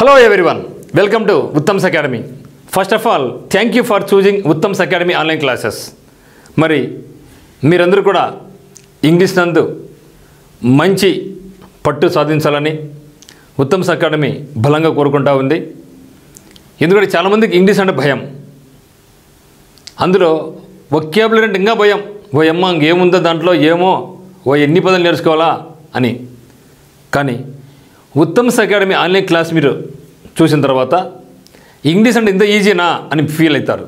Hello everyone, welcome to Uttam's Academy. First of all, thank you for choosing Uttam's Academy online classes. మరి మీరందరూ కూడా English నందు మంచి పట్టు సాధించాలని ఉత్తమ్స్ అకాడమీ బలంగా కోరుకుంటా ఉంది. ఎందుకంటే చాలామందికి ఇంగ్లీష్ అంటే భయం, అందులో వొకాబులరీ అంటే ఇంకా భయం. ఓ అమ్మ ఇంకేముందో దాంట్లో, ఏమో ఎన్ని పదాలు నేర్చుకోవాలా అని. కానీ ఉత్తమ్స్ అకాడమీ ఆన్లైన్ క్లాస్ మీరు చూసిన తర్వాత ఇంగ్లీష్ అంటే ఇంత ఈజీనా అని ఫీల్ అవుతారు.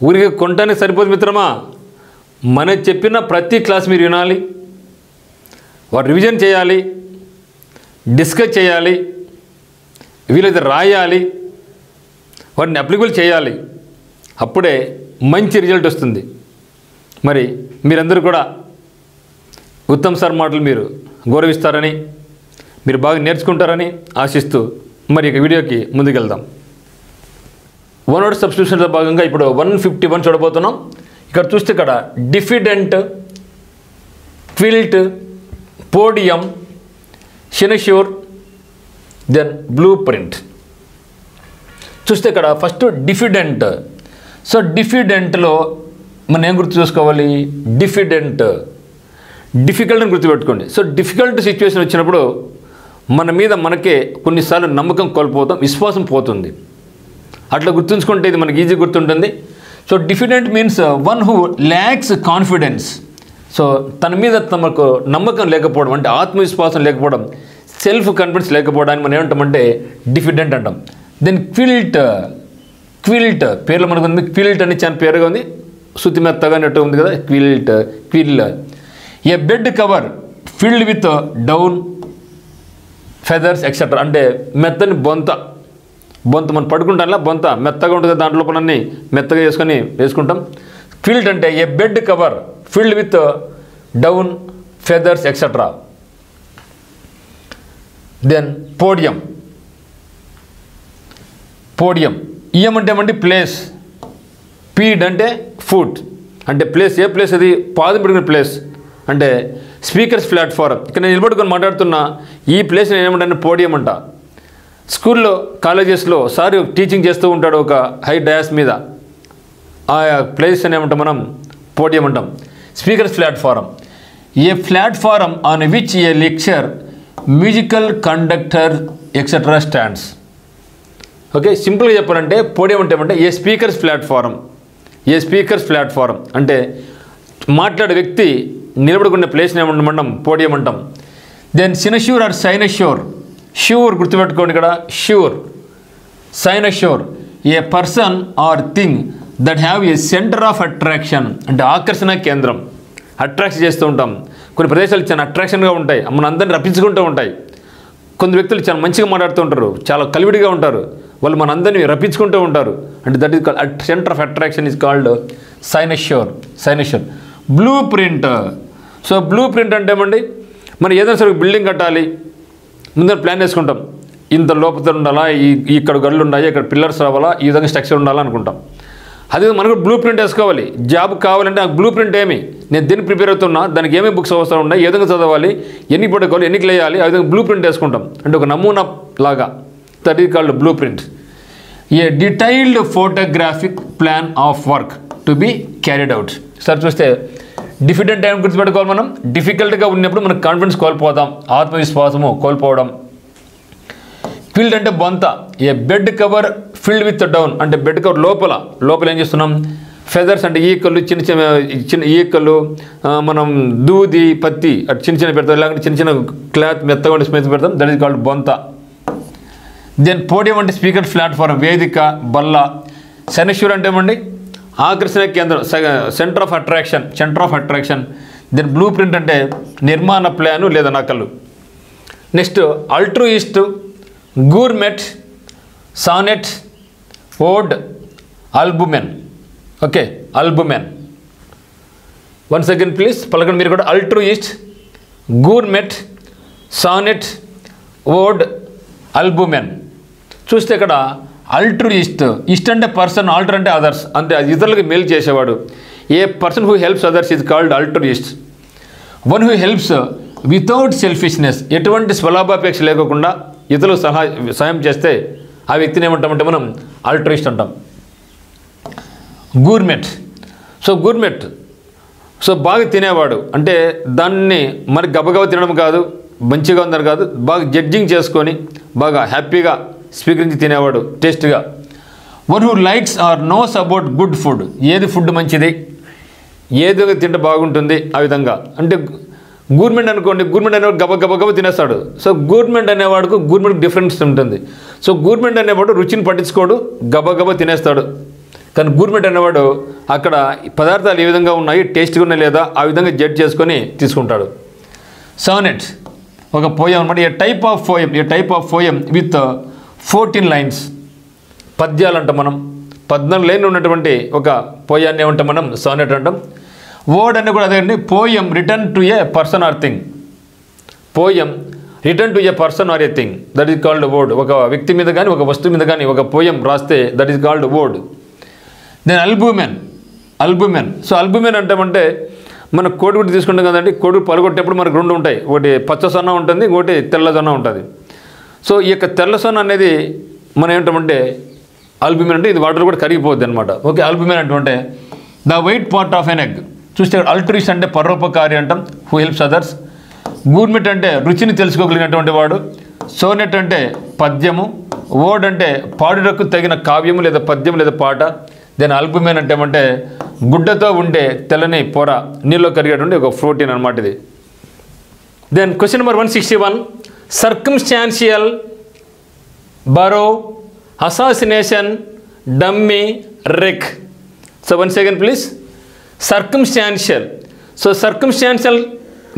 ఊరికి కొనటానికి సరిపోదు మిత్రమా, మన చెప్పిన ప్రతి క్లాస్ మీరు వినాలి, వారు రివిజన్ చేయాలి, డిస్కస్ చేయాలి, వీలైతే రాయాలి, వాటిని అప్లికబుల్ చేయాలి. అప్పుడే మంచి రిజల్ట్ వస్తుంది. మరి మీరందరూ కూడా ఉత్తమ్ సార్ మాటలు మీరు గౌరవిస్తారని, మీరు బాగా నేర్చుకుంటారని ఆశిస్తూ మరి ఇక వీడియోకి ముందుకెళ్దాం. వన్ వర్డ్ సబ్స్టిట్యూషన్లో భాగంగా ఇప్పుడు 151 చూడబోతున్నాం. ఇక్కడ చూస్తే ఇక్కడ diffident, quilt, podium, cynosure, then blue print. చూస్తే ఇక్కడ ఫస్ట్ డిఫిడెంట్. సో డిఫిడెంట్లో మనం ఏం గుర్తు చూసుకోవాలి? డిఫికల్ట్ అని గుర్తుపెట్టుకోండి. సో డిఫికల్ట్ సిచ్యువేషన్ వచ్చినప్పుడు మన మీద మనకే కొన్నిసార్లు నమ్మకం కోల్పోతాం, విశ్వాసం పోతుంది. అట్లా గుర్తుంచుకుంటే ఇది మనకి ఈజీ గుర్తుంటుంది. So diffident means one who lakhs confidence. So తన మీద తమకు నమ్మకం లేకపోవడం, అంటే ఆత్మవిశ్వాసం లేకపోవడం, సెల్ఫ్ కాన్ఫిడెన్స్ లేకపోవడానికి మనం ఏమంటామంటే డిఫిడెంట్ అంటాం. దెన్ క్విల్ట్ పేర్లో మనకు ఉంది. క్విల్ట్ అని చాలా పేరుగా ఉంది, శృతి మెత్తగా అన్నట్టు ఉంది కదా. Quilt a bed cover filled with down, feathers et cetera. అంటే మెత్తని బొంత మనం పడుకుంటాంలా, బొంత మెత్తగా ఉంటుంది, దాంట్లో పనన్నీ మెత్తగా వేసుకుంటాం. క్విల్ట్ అంటే a bed cover filled with down, feathers et cetera. Then podium. ఇయం అంటే ఏమంటే ప్లేస్, పీడ్ అంటే ఫుట్, అంటే ప్లేస్. ఏ ప్లేస్ అది? పాదం పెట్టుకునే ప్లేస్, అంటే స్పీకర్స్ ప్లాట్ఫారం. ఇక్కడ నేను నిలబడుకొని మాట్లాడుతున్నా ఈ ప్లేస్ నేను ఏమంటాను? పోడియం అంట. స్కూల్లో, కాలేజెస్లో సార్ టీచింగ్ చేస్తూ ఉంటాడు ఒక హై డయాస్ మీద, ఆ ప్లేస్ అని ఏమంటాం మనం? పోడియం అంటాం. Speakers platform, A platform on which A lecture, musical conductor etcetera stands. Okay, సింపుల్గా చెప్పాలంటే పోడియం అంటే ఏ స్పీకర్స్ ప్లాట్ఫారం అంటే మాట్లాడే వ్యక్తి నిలబడుకునే ప్లేస్ని ఏమంటాం? పోడియం అంటాం. Then cynosure or cynosure. Sure గుర్తుపెట్టుకోండి ఇక్కడ, sure. Cynosure a person or thing that have a centre of attraction, అంటే ఆకర్షణ కేంద్రం. అట్రాక్ట్ చేస్తూ ఉంటాం. కొన్ని ప్రదేశాలు చాలా అట్రాక్షన్గా ఉంటాయి, మన అందరిని రప్పించుకుంటూ ఉంటాయి. కొందరు వ్యక్తులు చాలా మంచిగా మాట్లాడుతూ ఉంటారు, చాలా కలివిడిగా ఉంటారు, వాళ్ళు మన అందరినీ రప్పించుకుంటూ ఉంటారు. అంటే that is called centre of attraction is called cynosure. Blue print. So blue print అంటే ఏమండి? మనం ఏదైనా సరే బిల్డింగ్ కట్టాలి, ముందర ప్లాన్ వేసుకుంటాం. ఇంత లోపల ఉండాలా, ఇక్కడ గళ్ళు ఉండాలి, ఇక్కడ పిల్లర్స్ రావాలా, ఈ విధంగా స్ట్రక్చర్ ఉండాలా అనుకుంటాం. అదే మనకు బ్లూ ప్రింట్ వేసుకోవాలి. జాబ్ కావాలంటే ఆ బ్లూ ప్రింట్ ఏమి, నేను దేనికి ప్రిపేర్ అవుతున్నా, దానికి ఏమేమి బుక్స్ అవసరం ఉన్నాయి, ఏ విధంగా చదవాలి, ఎన్ని పట్టుకోవాలి, ఎన్నికి వేయాలి, ఆ విధంగా బ్లూ ప్రింట్ వేసుకుంటాం. అంటే ఒక నమూనా లాగా. That is called blue print. A detailed photographic plan of work to be carried out. Sir చూస్తే డిఫిడెంట్ టైం గుర్తుపెట్టుకోవాలి మనం. డిఫికల్ట్గా ఉన్నప్పుడు మనకు కాన్ఫిడెన్స్ కోల్పోతాం, ఆత్మవిశ్వాసము కోల్పోవడం. క్విల్ట్ అంటే బొంత. A bed cover filled with down, అంటే బెడ్ కవర్ లోపల ఏం చేస్తున్నాం? ఫెదర్స్ అంటే ఈకలు, చిన్న ఈకలు, మనం దూది, పత్తి అటు చిన్న పెడతాం, ఇలాంటి చిన్న క్లాత్ మెత్తగా ఉండి స్మెత్ పెడతాం. దట్ ఈస్ కాల్డ్ బొంత. దెన్ పోడియం అంటే స్పీకర్ ప్లాట్ఫారం, వేదిక, బల్ల. సైనష్యూర్ అంటే ఏమండి? ఆకర్షణ కేంద్రం, centre of attraction. Then blue print అంటే నిర్మాణ ప్లాను లేదా నకలు. Next altruist, gourmet, sonnet, ode, albumen. Okay, albumen. Once again please పలకండి మీరు కూడా. Altruist, gourmet, sonnet, ode, albumen. చూస్తే ఇక్కడ అల్ట్రూయిస్ట్ అంటే పర్సన్, ఆల్టర్ అంటే అదర్స్, అంటే ఇతరులకు మేలు చేసేవాడు. A person who helps others is called altruist. One who helps without selfishness, ఎటువంటి స్వలాభాపేక్ష లేకుండా ఇతరులకు సహాయం చేస్తే ఆ వ్యక్తిని ఏమంటామంటే మనం ఆల్ట్రిస్ట్ అంటాం. గూర్మెట్. గూర్మెట్ బాగా తినేవాడు అంటే దాన్ని మరి గబగబా తినడం కాదు, మంచిగా ఉందని కాదు, బాగా జడ్జింగ్ చేసుకొని బాగా హ్యాపీగా స్వీకరించి తినేవాడు టేస్ట్గా. One who likes or knows about good food. ఏది ఫుడ్ మంచిది, ఏది తింటే బాగుంటుంది ఆ విధంగా. అంటే గూర్మెంట్ అనుకోండి, గూర్మెంట్ అనేవాడు గబగబ తినేస్తాడు. గూర్మెంట్ అనేవాడుకు గూర్మెంట్కి డిఫరెన్స్ ఉంటుంది. గూర్మెంట్ అనేవాడు రుచిని పట్టించుకోడు, గబగబ తినేస్తాడు. కానీ గూర్మెంట్ అనేవాడు అక్కడ పదార్థాలు ఏ విధంగా ఉన్నాయి, టేస్ట్గా ఉన్నాయి లేదా ఆ విధంగా జడ్జ్ చేసుకొని తీసుకుంటాడు. సానెట్ ఒక పోయం అనమాట. A type of poem with 14 lines. పద్యాలు అంటాం మనం. 14 లైన్లు ఉన్నటువంటి ఒక పోయాన్ని ఏమంటాం మనం సానెట్ అంటాం. వర్డ్ అంటే కూడా అదే అండి. Poem return to A person or thing. Poem return to A person are a thing, that is called word. ఒక వ్యక్తి మీద కానీ ఒక వస్తువు మీద కానీ ఒక పోయం రాస్తే that is called word. Then albumen. Albumen అంటామంటే మన కోడిగుడ్డు తీసుకుంటాం కదండి. కోడిగుడ్డు పలగొట్టేప్పుడు మనకు 2 ఉంటాయి. ఒకటి పచ్చ సొన్న ఉంటుంది, ఇంకోటి తెల్ల సొన్న ఉంటుంది. ఈ యొక్క తెల్ల సొన్న అనేది మనం ఏమంటామంటే అల్బుమెన్ అంటే ఇది వాటర్ కూడా కరిగిపోద్ది అనమాట. ఓకే, అల్బుమెన్ అంటే the white part of an egg. చూస్తే అల్ట్రిస్ట్ అంటే పరోపకారి అంటాం, హూ హెల్ప్స్ అదర్స్. గూర్మెట్ అంటే రుచిని తెలుసుకోగలిగినటువంటి వాడు. సోనెట్ అంటే పద్యము. వర్డ్ అంటే పాడుటకు తగిన కావ్యము లేదా పద్యం లేదా పాట. దెన్ అల్బుమెన్ అంటే ఏమంటే గుడ్డతో ఉండే తెల్లని పొర, నీళ్ళలో కరిగేటువంటి ఒక ప్రోటీన్ అనమాట ఇది. Then question number 161. Circumstantial, borough, assassination, dummy, wreck. Once again please. Circumstantial. Circumstantial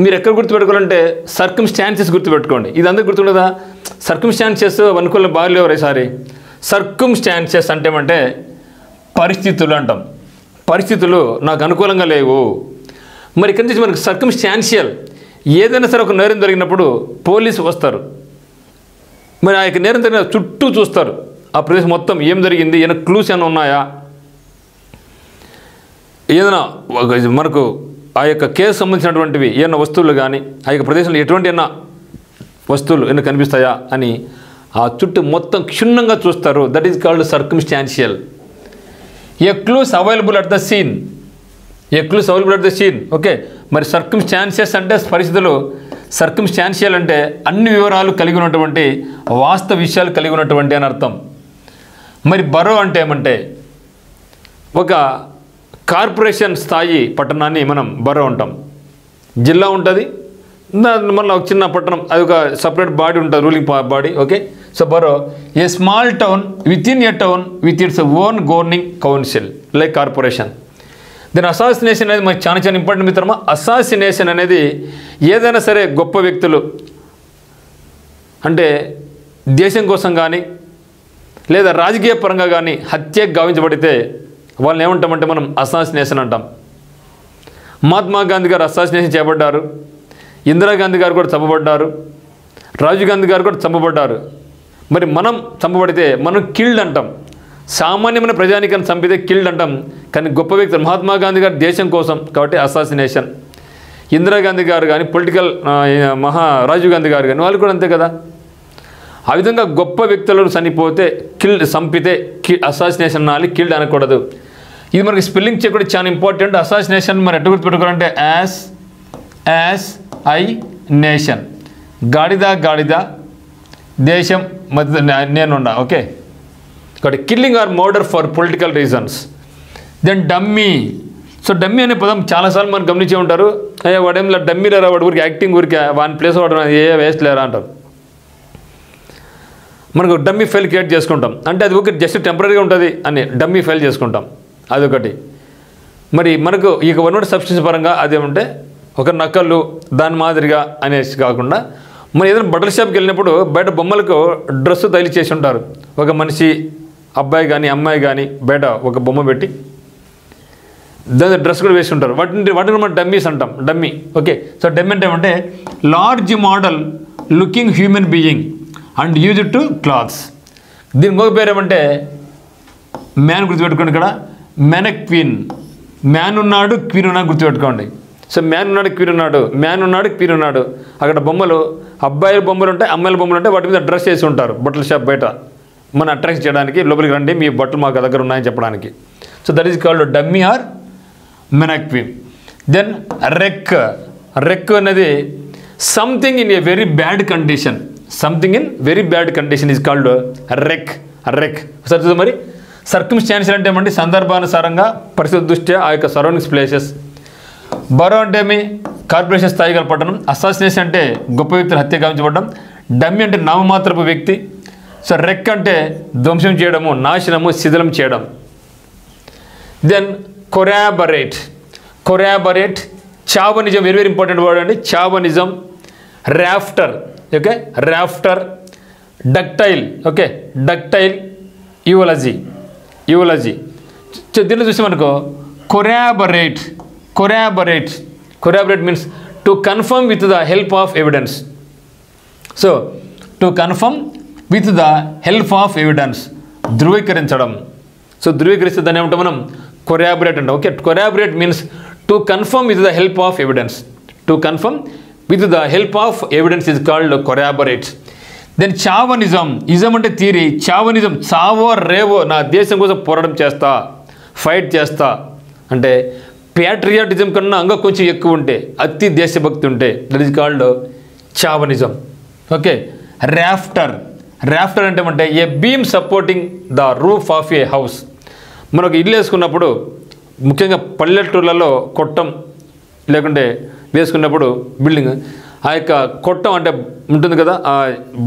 మీరు ఎక్కడ గుర్తుపెట్టుకోవాలంటే సర్కమ్స్టాన్సెస్ గుర్తుపెట్టుకోండి. ఇది అందరూ గుర్తుండదా? సర్కమ్స్టాన్సెస్ అనుకూలంగా బాగలేవు ఈసారి. సర్కమ్స్టాన్సెస్ అంటే ఏమంటే పరిస్థితులు అంటాం. పరిస్థితులు నాకు అనుకూలంగా లేవు. మరి ఇక్కడి నుంచి మనకు సర్కమ్స్టాన్షియల్, ఏదైనా సరే ఒక నేరం జరిగినప్పుడు పోలీసు వస్తారు. మరి ఆ యొక్క నేరం జరిగిన చుట్టూ చూస్తారు, ఆ ప్రదేశం మొత్తం ఏం జరిగింది, ఏమైనా క్లూస్ ఏమైనా ఉన్నాయా, ఏదైనా మనకు ఆ యొక్క కేసు సంబంధించినటువంటివి ఏమైనా వస్తువులు కానీ ఆ యొక్క ప్రదేశంలో ఎటువంటి ఏమైనా వస్తువులు ఏమైనా కనిపిస్తాయా అని ఆ చుట్టూ మొత్తం క్షుణ్ణంగా చూస్తారు. That is called circumstantial. A clues available at the scene. Okay, మరి సర్కమ్స్టాన్సెస్ అంటే పరిస్థితులు, సర్కమ్స్టాన్షియల్ అంటే అన్ని వివరాలు కలిగి ఉన్నటువంటి, వాస్తవ విషయాలు కలిగి ఉన్నటువంటి అని అర్థం. మరి బరో అంటే ఏమంటే ఒక కార్పొరేషన్ స్థాయి పట్టణాన్ని మనం బరో అంటాం. జిల్లా ఉంటుంది, మళ్ళీ ఒక చిన్న పట్టణం, అది ఒక సపరేట్ బాడీ ఉంటుంది, ruling body. Okay, borough a small town with in a town with its own governing council like corporation. Then assassination అనేది మనకి చాలా ఇంపార్టెంట్ మిత్రమా. అసాసినేషన్ అనేది ఏదైనా సరే గొప్ప వ్యక్తులు అంటే దేశం కోసం కానీ లేదా రాజకీయ పరంగా కానీ హత్యకు గావించబడితే వాళ్ళని ఏమంటామంటే మనం అసాసినేషన్ అంటాం. మహాత్మా గాంధీ గారు అసాసినేషన్ చేయబడ్డారు, ఇందిరాగాంధీ గారు కూడా చంపబడ్డారు, రాజీవ్ గాంధీ గారు కూడా చంపబడ్డారు. మరి మనం చంపబడితే మనం కిల్డ్ అంటాం. సామాన్యమైన ప్రజానికని చంపితే కిల్డ్ అంటాం. కానీ గొప్ప వ్యక్తులు మహాత్మా గాంధీ గారు దేశం కోసం కాబట్టి అసాసినేషన్. ఇందిరాగాంధీ గారు కానీ పొలిటికల్ రాజీవ్ గాంధీ గారు కానీ వాళ్ళు కూడా అంతే కదా. ఆ విధంగా గొప్ప వ్యక్తులను చనిపోతే చంపితే అసాసినేషన్ అనాలి, కిల్డ్ అనకూడదు. ఇది మనకి స్పెల్లింగ్ చెక్ కూడా చాలా ఇంపార్టెంట్. అసాసినేషన్ మరి ఎట్లా గుర్తుపెట్టుకోవాలంటే యాస్ ఐ నేషన్. గాడిద దేశం మధ్య నేనున్నా. ఓకే, కాబట్టి killing or murder for political reasons. Then dummy. Dummy అనే పదం చాలాసార్లు మనం గమనించే ఉంటారు. అయ్యా వాడేమిలా డమ్మీ లేరా, వాడు ఊరికి యాక్టింగ్ ఊరికి వాని ప్లేస్ వాడు వేస్ట్ లేరా అంటారు. మనకు డమ్మీ ఫైల్ క్రియేట్ చేసుకుంటాం అంటే అది ఒక జస్ట్ టెంపరీగా ఉంటుంది అని డమ్మీ ఫైల్ చేసుకుంటాం, అదొకటి. మరి మనకు ఇక వన్ వర్డ్ సబ్స్టెన్స్ పరంగా అదేమంటే ఒక నకలు దాని మాదిరిగా అనేసి కాకుండా మనం ఏదైనా బట్టల షాప్కి వెళ్ళినప్పుడు బయట బొమ్మలకు డ్రెస్సు తయారు చేసి ఉంటారు. ఒక మనిషి అబ్బాయి కానీ అమ్మాయి కానీ బయట ఒక బొమ్మ పెట్టి దాని డ్రెస్ కూడా వేసి ఉంటారు. వాటిని మనం డమ్మీస్ అంటాం. డమ్మీ. ఓకే, డమ్మీ అంటే ఏమంటే large model looking human being and use to clothes. దీని ఇంకొక పేరు ఏమంటే మ్యాన్. గుర్తుపెట్టుకోండి, ఇక్కడ మెనక్వీన్. మ్యాన్ ఉన్నాడు, క్వీన్ ఉన్నాడు గుర్తుపెట్టుకోండి. సో మ్యాన్ ఉన్నాడు, క్వీన్ ఉన్నాడు, మ్యాన్ ఉన్నాడు, క్వీన్ ఉన్నాడు. అక్కడ బొమ్మలు, అబ్బాయిల బొమ్మలు ఉంటాయి, అమ్మాయిల బొమ్మలు ఉంటాయి. వాటి మీద డ్రెస్ చేసి ఉంటారు బట్టల షాప్ బయట, మన అట్రాక్ట్ చేయడానికి. లోపలికి రండి, మీ బట్టలు మాకు దగ్గర ఉన్నాయని చెప్పడానికి. So that is called dummy or mannequin. Then wreck. Wreck అనేది something in a very bad condition. Something in very bad condition is called wreck. Wreck సరే మరి. సర్కమ్స్టాన్షియల్ అంటే ఏమంటే సందర్భానుసారంగా, పరిస్థితి దృష్ట్యా ఆ యొక్క సరౌండింగ్స్ ప్లేసెస్. బరో అంటే మీ కార్పొరేషన్ స్థాయి గల పట్టణం. అసాసినేషన్ అంటే గొప్ప వ్యక్తులు హత్య గావించబడడం. డమ్మి అంటే నామమాత్రపు వ్యక్తి. సో రెక్ అంటే ధ్వంసం చేయడము, నాశనము, శిథిలం చేయడం. Then corroborate. Corroborate, chauvinism, very very important word అండి. Chauvinism. Rafter, okay, rafter. Ductile, okay, ductile. Eulogy, eulogy. దీంట్లో చూసామనుకో corroborate. Corroborate, corroborate means to confirm with the help of evidence. So to confirm with the help of evidence, ధృవీకరించడం. So ధృవీకరిస్తే దాన్ని ఏమంటాం మనం? Corroborate అంటాం. Okay, corroborate means to confirm with the help of evidence. To confirm with the help of evidence is called corroborate. Then చావనిజం. Ism అంటే theory. చావనిజం, చావో రేవో నా దేశం కోసం పోరాటం చేస్తా, ఫైట్ చేస్తా అంటే ప్యాట్రియాటిజం కన్నా ఇంకా కొంచెం ఎక్కువ ఉంటే, అతి దేశభక్తి ఉంటే, దట్ ఈజ్ కాల్డ్ చావనిజం. ఓకే, రాఫ్టర్. రాఫ్టర్ అంటే ఏమంటే a beam supporting the roof of A house. మనకు ఇల్లు వేసుకున్నప్పుడు, ముఖ్యంగా పల్లెటూళ్ళలో కొట్టం లేకుంటే వేసుకున్నప్పుడు బిల్డింగ్, ఆ యొక్క కొట్టం అంటే ఉంటుంది కదా, ఆ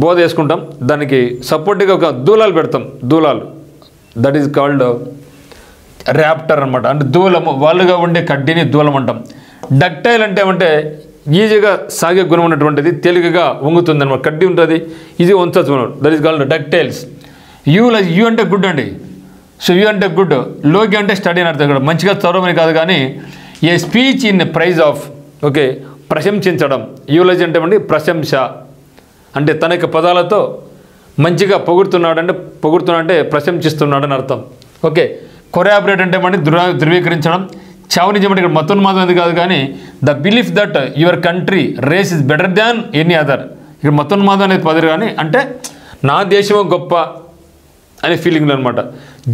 బోధ వేసుకుంటాం, దానికి సపోర్ట్గా ఒక దూలాలు పెడతాం, దూలాలు. దట్ ఈజ్ కాల్డ్ ర్యాప్టర్ అనమాట. అంటే దూలము, వాళ్ళుగా ఉండే కడ్డీని దూలం అంటాం. డక్టైల్ అంటే ఏమంటే ఈజీగా సాగే గుణం ఉన్నటువంటిది, తేలికగా వంగుతుంది అనమాట. కడ్డీ ఉంటుంది, ఈజీగా వంచచ్చు మనం. That is called ductiles. Eu అంటే గుడ్ అండి. సో యూ అంటే గుడ్. లోగి అంటే స్టడీ అని అర్థం. ఇక్కడ మంచిగా చదవమని కాదు, కానీ a speech in praise of, okay, ప్రశంసించడం. యూలజీ అంటే ఏమండి ప్రశంస, అంటే తన యొక్క పదాలతో మంచిగా పొగుడుతున్నాడంటే ప్రశంసిస్తున్నాడని అర్థం. ఓకే, కొరాబరేట్ అంటే ఏమంటే ధృవీకరించడం. చావనిజం అంటే ఇక్కడ మతోన్మాదం అది కాదు, కానీ the belief that your country race is better than any other. ఇక్కడ మతోన్మాదం అనేది పదరు, కానీ అంటే నా దేశము గొప్ప అనే ఫీలింగ్లో అనమాట.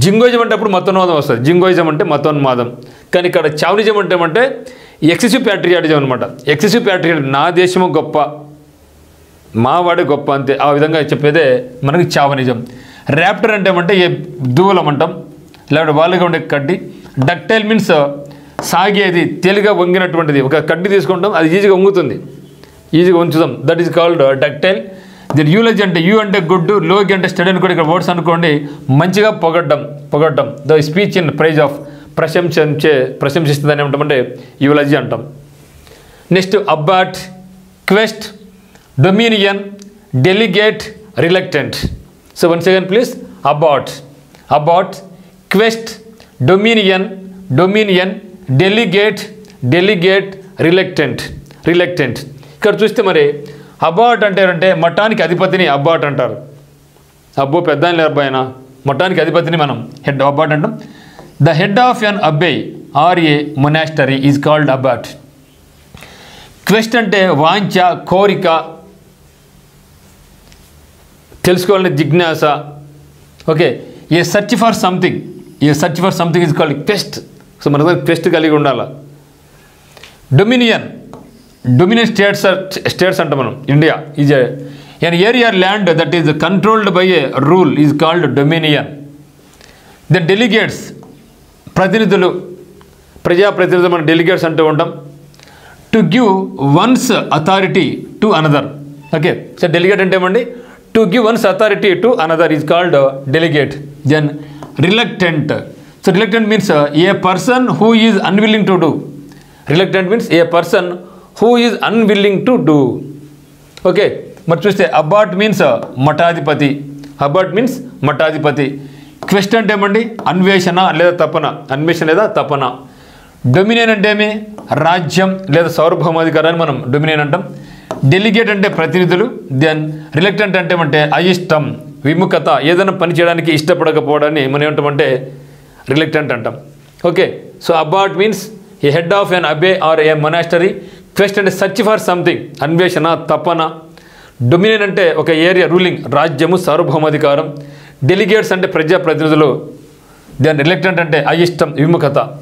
జింగోయిజం అంటే అప్పుడు మతోన్మాదం వస్తుంది. జింగోయిజం అంటే మతోన్మాదం. కానీ ఇక్కడ చావనిజం అంటే ఏమంటే ఎక్సెసివ్ ప్యాట్రియాటిజం అనమాట. ఎక్సెసివ్ ప్యాట్రియాటిజం, నా దేశము గొప్ప, మావాడే గొప్ప, అంతే. ఆ విధంగా చెప్పేదే మనకి చావనిజం. ర్యాప్టర్ అంటే ఏమంటే ఏ దూలం అంటాం, లేకపోతే వాళ్ళుగా ఉండే కడ్డీ. డక్టైల్ మీన్స్ సాగేది, తేలిగా వంగినటువంటిది. ఒక కడ్డీ తీసుకుంటాం, అది ఈజీగా వంగుతుంది, ఈజీగా ఉంచుతాం. That is called ductile. దీని యూలజీ అంటే యూ అంటే గుడ్, లోగి అంటే స్టడీ అని కూడా ఇక్కడ వర్డ్స్ అనుకోండి. మంచిగా పొగడ్డం. The speech in praise of, ప్రశంసిస్తుందని ఏమంటామంటే యూలజీ అంటాం. Next abbot, quest, dominion, delegate, reluctant. So once again please, abbot, quest, dominion, delegate, reluctant. ఇక్కడ చూస్తే మరి అబాట్ అంటే మఠానికి అధిపతిని అబాట్ అంటారు. అబ్బో పెద్ద ఆయన లేరు ఆయన, మఠానికి అధిపతిని మనం హెడ్ అబాట్ అంటాం. The head of an abbey or a monastery is called abbot. Quest అంటే వాంఛ, కోరిక, తెలుసుకోవాలని జిజ్ఞాస. Okay, a search for something is called quest. So మన దగ్గర క్వెస్ట్ కలిగి ఉండాలి. డొమినియన్ స్టేట్స్ అంటాం మనం. India is an area land that is controlled by a rule is called dominion. The delegates, ప్రతినిధులు, ప్రజాప్రతినిధులు మనం డెలిగేట్స్ అంటూ ఉంటాం. To give one's authority to another. Okay, so delegate అంటే ఏమండి to give one's authority to another is called delegate. Then reluctant. So reluctant means a person who is unwilling to do. Reluctant means a person who is unwilling to do. Okay, మరి చూస్తే Abbott means మఠాధిపతి. Quest అంటే ఏమండి అన్వేషణ లేదా తపన. Dominion అంటే ఏమి రాజ్యం లేదా సార్వభౌమాధికారాన్ని మనం డొమినియన్ అంటాం. డెలిగేట్ అంటే ప్రతినిధులు. దెన్ రిలక్టెంట్ అంటే ఏమంటే అయిష్టం, విముఖత, ఏదైనా పని చేయడానికి ఇష్టపడకపోవడాన్ని మనం ఏమంటామంటే రిలక్టెంట్ అంటాం. Okay, so abbot means a head of an abbey or a monastery. Quest అంటే సెర్చ్ ఫర్ సంథింగ్, అన్వేషణ, తపన. డొమినియన్ అంటే ఒక ఏరియా, రూలింగ్, రాజ్యము, సార్వభౌమాధికారం. డెలిగేట్స్ అంటే ప్రజాప్రతినిధులు. దాని రిలక్టెంట్ అంటే అయిష్టం, విముఖత.